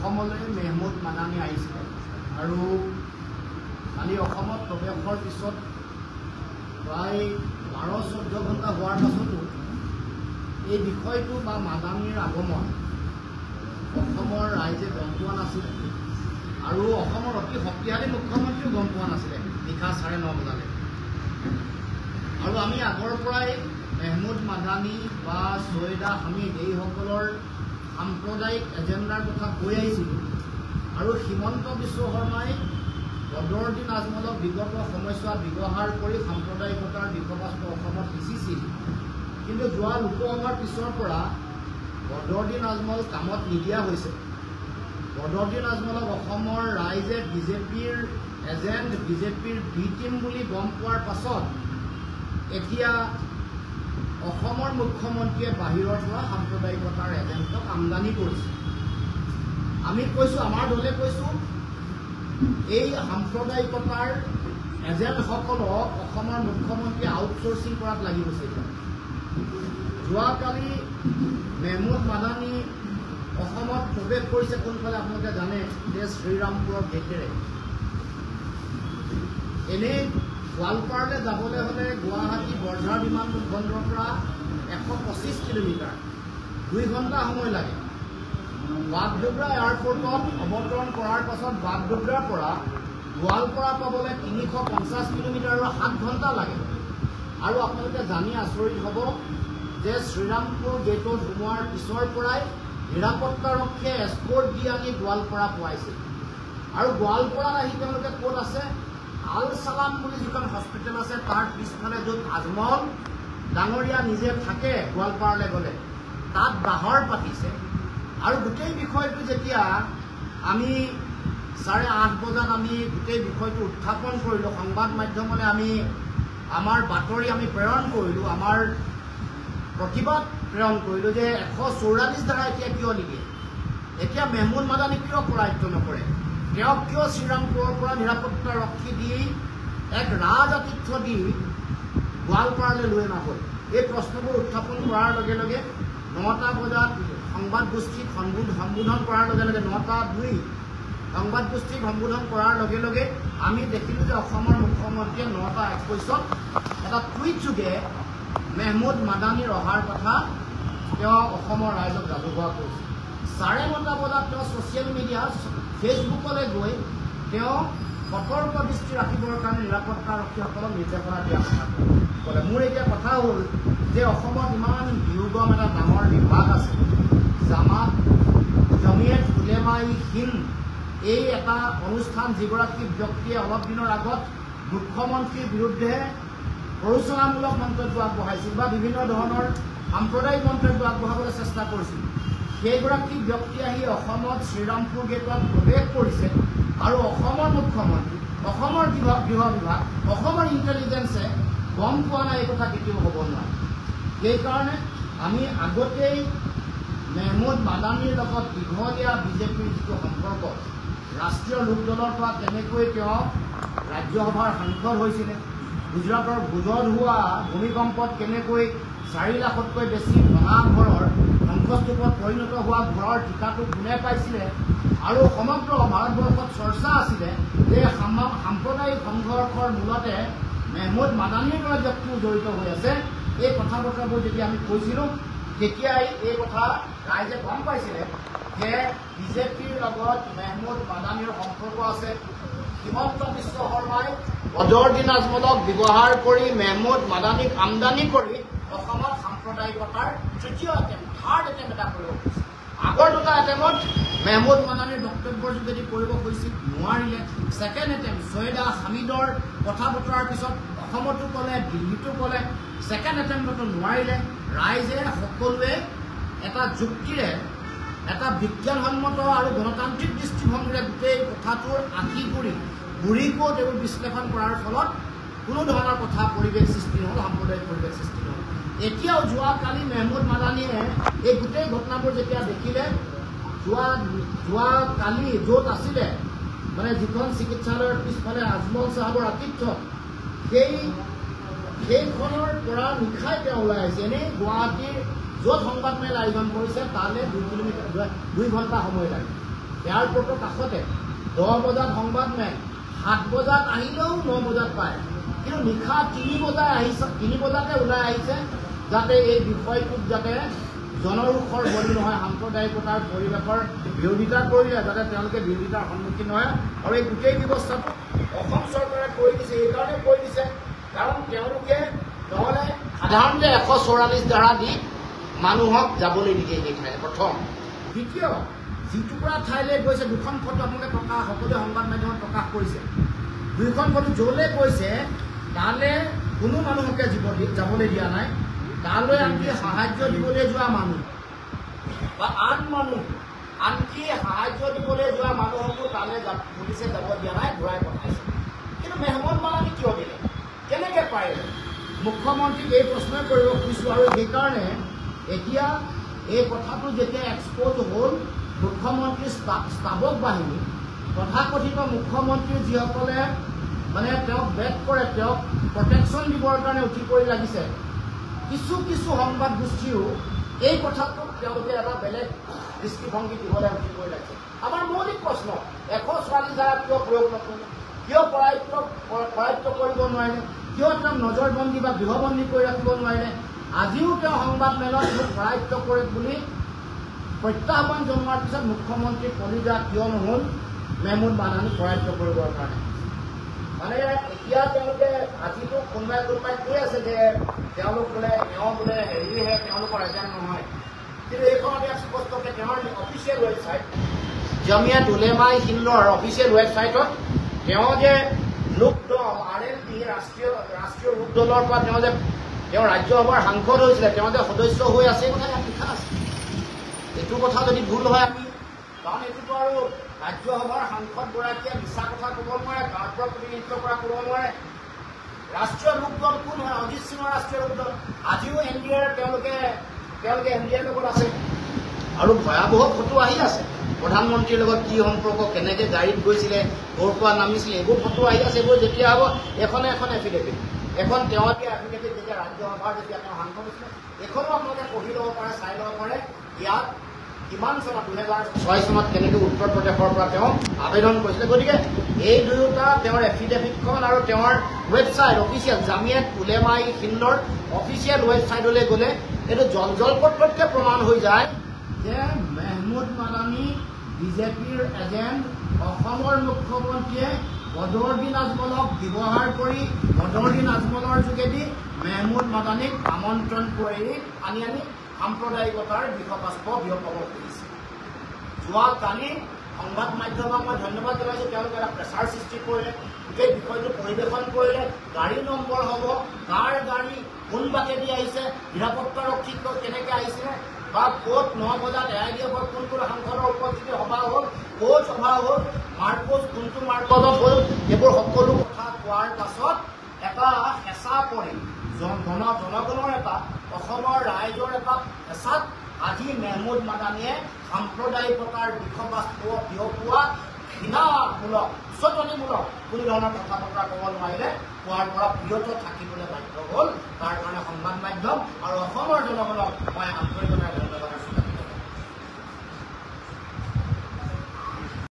অসমলৈ মেহমুদ মাদানী আহিছিলে আৰু কালি অসমত প্ৰৱেশৰ পিছত প্ৰায় 12-14 ঘণ্টা হোৱাৰ পাছতো এই বিষয়টো বা মাদানীৰ আগমন অসমৰ ৰাইজে গম পোৱা নাছিলে আৰু অসমৰ অতি শক্তিশালী মুখ্যমন্ত্ৰীও গম পোৱা নাছিলে নিশা 9:30 বজালৈ। আৰু আমি আগৰ পৰাই মেহমুদ মাদানী বা ছৈয়দা হামিদ এইসকলৰ সাম্প্ৰদায়িক এজেণ্ডাৰ কথা কৈ আহিছিলোঁ আৰু হিমন্ত বিশ্ব শৰ্মাই বদৰুদ্দিন আজমলক বিগত সময়ছোৱাত ব্যৱহাৰ কৰি সাম্প্ৰদায়িকতাৰ বিষবাস্তু অসমত সিঁচিছিল। কিন্তু যোৱা লোকসভাৰ পিছৰ পৰা বদৰুদ্দিন আজমল কামত নিদিয়া হৈছে। বদৰুদ্দিন আজমলক অসমৰ ৰাইজে বিজেপিৰ এজেণ্ট, বিজেপিৰ বি টিম বুলি গম পোৱাৰ পাছত এতিয়া অসমৰ মুখ্যমন্ত্ৰীয়ে বাহিৰৰ পৰা সাম্প্ৰদায়িকতাৰ এজেণ্টক আমদানি কৰিছে। আমি কৈছোঁ, আমাৰ দলে কৈছোঁ, এই সাম্প্ৰদায়িকতাৰ এজেণ্টসকলক অসমৰ মুখ্যমন্ত্ৰীয়ে আউটচোৰ্চিং কৰাত লাগি গৈছে। যোৱাকালি মেহমুদ মাদানী অসমত প্ৰৱেশ কৰিছে কোনফালে আপোনালোকে জানে, যে শ্ৰীৰামপুৰৰ গেটেৰে। এনেই গোৱালপাৰালৈ যাবলৈ হ'লে গুৱাহাটী বৰঝাৰ বিমানবন্দৰৰ পৰা 125 কিলোমিটাৰ, 2 ঘণ্টা সময় লাগে। বাগডোগৰা এয়াৰপৰ্টত অৱতৰণ কৰাৰ পাছত বাগডোগৰাৰ পৰা গোৱালপাৰা পাবলৈ 350 কিলোমিটাৰ আৰু 7 ঘণ্টা লাগে। আৰু আপোনালোকে জানি আচৰিত হ'ব যে শ্ৰীৰামপুৰ গেটত সোমোৱাৰ পিছৰ পৰাই নিৰাপত্তাৰক্ষীয়ে এস্কৰ্ট দি আনি গোৱালপাৰা পোৱাইছিল। আৰু গোৱালপাৰাত আহি তেওঁলোকে ক'ত আছে, আল চালাম বুলি যিখন হস্পিটেল আছে তাৰ পিছফালে য'ত আজমল ডাঙৰীয়া নিজে থাকে গোৱালপাৰালৈ গ'লে, তাত বাহৰ পাতিছে। আৰু গোটেই বিষয়টো যেতিয়া আমি 8:30 বজাত আমি গোটেই বিষয়টো উত্থাপন কৰিলোঁ, সংবাদ মাধ্যমলৈ আমি আমাৰ বাতৰি আমি প্ৰেৰণ কৰিলোঁ, আমাৰ প্ৰতিবাদ প্ৰেৰণ কৰিলোঁ যে 144 ধাৰা এতিয়া কিয় নিদিয়ে, এতিয়া মেহমুদ মাদানী কিয় কৰায়ত্ব নকৰে, তেওঁক কিয় শ্ৰীৰামপুৰৰ পৰা নিৰাপত্তাৰক্ষী দি এক ৰাজআতিথ্য দি গোৱালপাৰালৈ লৈ নগ'ল। এই প্ৰশ্নবোৰ উত্থাপন কৰাৰ লগে লগে 9টা বজাত সংবাদগোষ্ঠীক সম্বোধন কৰাৰ লগে লগে 9:02 সংবাদগোষ্ঠীক সম্বোধন কৰাৰ লগে লগে আমি দেখিলোঁ যে অসমৰ মুখ্যমন্ত্ৰীয়ে 9:21 এটা টুইট যোগে মেহমুদ মাদানীৰ অহাৰ কথা তেওঁ অসমৰ ৰাইজক ৰাজহুৱা কৰিছে। 9:30 বজাত তেওঁ ছ'চিয়েল মিডিয়া ফেচবুকলৈ গৈ তেওঁ সতৰ্ক দৃষ্টি ৰাখিবৰ কাৰণে নিৰাপত্তাৰক্ষীসকলক নিৰ্দেশনা দিয়া কথা ক'লে। মোৰ এতিয়া কথা হ'ল যে অসমত ইমান দুৰ্গম এটা ডাঙৰ বিভাগ আছে, জামাত জমিয়ত উলেমায়ে হিন্দ, এই এটা অনুষ্ঠান যিগৰাকী ব্যক্তিয়ে অলপ দিনৰ আগত মুখ্যমন্ত্ৰীৰ বিৰুদ্ধে প্ৰৰোচনামূলক মন্তব্য আগবঢ়াইছিল বা বিভিন্ন ধৰণৰ সাম্প্ৰদায়িক মন্তব্য আগবঢ়াবলৈ চেষ্টা কৰিছিল, সেইগৰাকী ব্যক্তি আহি অসমত শ্ৰীৰামপুৰ গেটত প্ৰৱেশ কৰিছে আৰু অসমৰ মুখ্যমন্ত্ৰী, অসমৰ গৃহ বিভাগ, অসমৰ ইণ্টেলিজেন্সে গম পোৱা নাই, এই কথা কেতিয়াও হ'ব নোৱাৰে। সেইকাৰণে আমি আগতেই মেহমুদ মাদানীৰ লগত দীঘলীয়া বিজেপিৰ যিটো সম্পৰ্ক, ৰাষ্ট্ৰীয় লোকদলৰ পৰা কেনেকৈ তেওঁ ৰাজ্যসভাৰ সাংসদ হৈছিলে, গুজৰাটৰ ভোজত হোৱা ভূমিকম্পত কেনেকৈ 4 লাখতকৈ বেছি ভঙা ঘৰৰ ধ্বংসস্তূপত পৰিণত হোৱা ঘৰৰ ঠিকাটো কোনে পাইছিলে, আৰু সমগ্ৰ ভাৰতবৰ্ষত চৰ্চা আছিলে যে সাম্প্ৰদায়িক সংঘৰ্ষৰ মূলতে মেহমুদ মাদানীৰ দৰে ব্যক্তিও জড়িত হৈ আছে। এই কথা বতৰাবোৰ যেতিয়া আমি কৈছিলোঁ, তেতিয়াই এই কথা ৰাইজে গম পাইছিলে যে বিজেপিৰ লগত মেহমুদ মাদানীৰ সম্পৰ্ক আছে। হিমন্ত বিশ্ব শৰ্মাই বদৰুদ্দিন আজমলক ব্যৱহাৰ কৰি মেহমুদ মাদানীক আমদানি কৰি অসমত সাম্প্ৰদায়িকতাৰ তৃতীয় এটেম্প, থাৰ্ড এটেম্প এটা কৰিব খুজিছে। আগৰ 2টা এটেম্পত মেহমুদ মাদানীৰ বক্তব্যৰ যোগেদি কৰিব খুজিছিল, নোৱাৰিলে। ছেকেণ্ড এটেম্প ছৈয়দা হামিদৰ কথা বতৰাৰ পিছত অসমতো ক'লে, দিল্লীতো ক'লে, ছেকেণ্ড এটেম্পতো নোৱাৰিলে। ৰাইজে সকলোৱে এটা যুক্তিৰে, এটা বিজ্ঞানসন্মত আৰু গণতান্ত্ৰিক দৃষ্টিভংগীৰে গোটেই কথাটোৰ আঁকি গুৰি ক'ত এইবোৰ বিশ্লেষণ কৰাৰ ফলত কোনো ধৰণৰ কথা পৰিৱেশ সৃষ্টি নহ'ল, সাম্প্ৰদায়িক পৰিৱেশ সৃষ্টি নহ'ল। এতিয়াও যোৱাকালি মেহমুদ মাদানীয়ে এই গোটেই ঘটনাবোৰ যেতিয়া দেখিলে, যোৱাকালি য'ত আছিলে মানে যিখন চিকিৎসালয়ৰ পিছফালে আজমল চাহাবৰ আতিথ্য, সেইখনৰ পৰা নিশাই তেওঁ ওলাই আহিছে। এনেই গুৱাহাটীৰ য'ত সংবাদমেল আয়োজন কৰিছে তালৈ 2 ঘণ্টা সময় লাগে। এয়াৰপৰ্টৰ কাষতে 10 বজাত সংবাদমেল, 7 বজাত আহিলেও 9 বজাত পায়, কিন্তু নিশা 3 বজাতে ওলাই আহিছে যাতে এই বিষয়টোত যাতে জনৰোষৰ বলি নহয়, সাম্প্ৰদায়িকতাৰ পৰিৱেশৰ বিৰোধিতা কৰিলে যাতে তেওঁলোকে বিৰোধিতাৰ সন্মুখীন হয়। আৰু এই গোটেই ব্যৱস্থাটো অসম চৰকাৰে কৰি দিছে, এইকাৰণে কৰি দিছে কাৰণ তেওঁলোকে নহ'লে সাধাৰণতে 144 ধাৰা দি মানুহক যাবলৈ নিদিয়ে এই ঠাইলৈ। প্ৰথম। দ্বিতীয়, যিটুকুৰা ঠাইলৈ গৈছে, 2খন ফটো আপোনালোকে সকলোৱে সংবাদ মাধ্যমত প্ৰকাশ কৰিছে, 2খন ফটো য'লৈ গৈছে তালৈ কোনো মানুহকে যাবলৈ দিয়া নাই। তালৈ আনকি সাহায্য দিবলৈ যোৱা মানুহ বা আনকি সাহায্য দিবলৈ যোৱা মানুহকো তালৈ পুলিচে যাব দিয়া নাই, ঘূৰাই পঠাইছে। কিন্তু মেহমুদ মাদানী কিয় দিলে, কেনেকৈ পাৰিলে? মুখ্যমন্ত্ৰীক এই প্ৰশ্নই কৰিব খুজিছোঁ। আৰু সেইকাৰণে এতিয়া এই কথাটো যেতিয়া এক্সপ'জ হ'ল, মুখ্যমন্ত্ৰীৰ ষ্টাফক বাহিনী, তথাকথিত মুখ্যমন্ত্ৰী যিসকলে মানে তেওঁক বেক কৰে, তেওঁক প্ৰটেকশ্যন দিবৰ কাৰণে উঠি পৰি লাগিছে, কিছু সংবাদ গোষ্ঠীও এই কথাটোক তেওঁলোকে এটা বেলেগ দৃষ্টিভংগী দিবলৈ উঠি পৰি লাগিছে। আমাৰ মৌলিক প্ৰশ্ন, 144 ধাৰা কিয় প্ৰয়োগ নকৰিলে, কিয় কৰায়ত্ব কৰিব নোৱাৰিলে, কিয় তেওঁক নজৰবন্দী বা গৃহবন্দী কৰি ৰাখিব নোৱাৰিলে? আজিও তেওঁ সংবাদ মেলত মোক কৰায়ত্ব কৰে বুলি প্ৰত্যাহ্বান জনোৱাৰ পিছত মুখ্যমন্ত্ৰী কলিজা কিয় নহ'ল মেহমুদ মাদানী কৰায়ত্ব কৰিবৰ কাৰণে? মানে এতিয়া তেওঁলোকে আজিতো কোনোবাই কৈ আছে যে তেওঁলোক বোলে হেৰিহে, তেওঁলোকৰ এজেণ্ট নহয়। কিন্তু এইখনতে স্পষ্টকৈ তেওঁৰ অফিচিয়েল ৱেবছাইট, জামিয়াত উলেমাই হিন্দৰ অফিচিয়েল ৱেবছাইটত তেওঁ যে লোকদল RLD ৰাষ্ট্ৰীয় লোকদলৰ পৰা তেওঁ ৰাজ্যসভাৰ সাংসদ হৈছিলে, তেওঁ যে সদস্য হৈ আছে, এই কথা ইয়াত লিখা আছে। এইটো কথা যদি ভুল হয় আমি, কাৰণ এইটোতো আৰু ৰাজ্যসভাৰ সাংসদগৰাকীয়ে মিছা কথা ক'ব নোৱাৰে, গাঁৱৰ পৰা প্ৰতিনিধিত্ব কৰা ক'ব নোৱাৰে। ৰাষ্ট্ৰীয় লোকদল কোন হয়? অজিত সিঙৰ ৰাষ্ট্ৰীয় লোকদল। আজিও NDAৰ তেওঁলোকে NDAৰ লগত আছে। আৰু ভয়াৱহ ফটো আহি আছে, প্ৰধানমন্ত্ৰীৰ লগত কি সম্পৰ্ক, কেনেকৈ গাড়ীত গৈছিলে, ক'ৰ পৰা নামিছিলে, এইবোৰ ফটো আহি আছে। এইবোৰ যেতিয়া হ'ব এখন এফিডেভিট, এখন তেওঁ দিয়া এফিডেভিট যেতিয়া ৰাজ্যসভাৰ যেতিয়া তেওঁ সাংসদ হৈছিলে, এইখনো আপোনালোকে পঢ়ি ল'ব পাৰে, চাই ল'ব পাৰে। ইয়াত কিমান চনত 2006 চনত কেনেকৈ উত্তৰ প্ৰদেশৰ পৰা তেওঁ আবেদন কৰিছিলে। গতিকে এই দুয়োটা তেওঁৰ এফিডেভিটখন আৰু তেওঁৰ ৱেবছাইট অফিচিয়েল জামিয়াত উলেমাই হিন্দৰ অফিচিয়েল ৱেবছাইটলৈ গ'লে এইটো জলপট্টতকৈ প্ৰমাণ হৈ যায় যে মেহমুদ মাদানী বিজেপিৰ এজেণ্ট। অসমৰ মুখ্যমন্ত্ৰীয়ে বদৰুদ্দিন আজমলক ব্যৱহাৰ কৰি বদৰুদ্দিন আজমলৰ যোগেদি মেহমুদ মাদানীক আমন্ত্ৰণ কৰি আনি সাম্প্ৰদায়িকতাৰ বিষবাস্প বিয়পাব খুজিছে। যোৱাকালি সংবাদ মাধ্যমক মই ধন্যবাদ জনাইছোঁ, তেওঁলোকে এটা প্ৰেছাৰ সৃষ্টি কৰিলে, গোটেই বিষয়টো পৰিৱেশন কৰিলে। গাড়ী নম্বৰ হ'ব, কাৰ গাড়ী, কোন বাটেদি আহিছে, নিৰাপত্তাৰক্ষী কেনেকৈ আহিছিলে, বা ক'ত 9 বজাত এৰাই দিয়া হ'ল, কোনটো সাংসদৰ উপস্থিতি সভা হ'ল, ক'ত সভা হ'ল, মাৰ্কোজ কোনটো মাৰ্কজত হ'ল, এইবোৰ সকলো কথা কোৱাৰ পাছত এটা হেঁচা পৰি জনগণৰ এটা, অসমৰ ৰাইজৰ এটা হেঁচাত আজি মেহমুদ মাদানীয়ে সাম্প্ৰদায়িকতাৰ বিষবাস্প বিয়পোৱা ঘৃণামূলক, উচতনিমূলক কোনো ধৰণৰ কথা বতৰা ক'ব নোৱাৰিলে, কোৱাৰ পৰা বিৰত থাকিবলৈ বাধ্য হ'ল। তাৰ কাৰণে সংবাদ মাধ্যম আৰু অসমৰ জনগণক মই আন্তৰিকতাৰে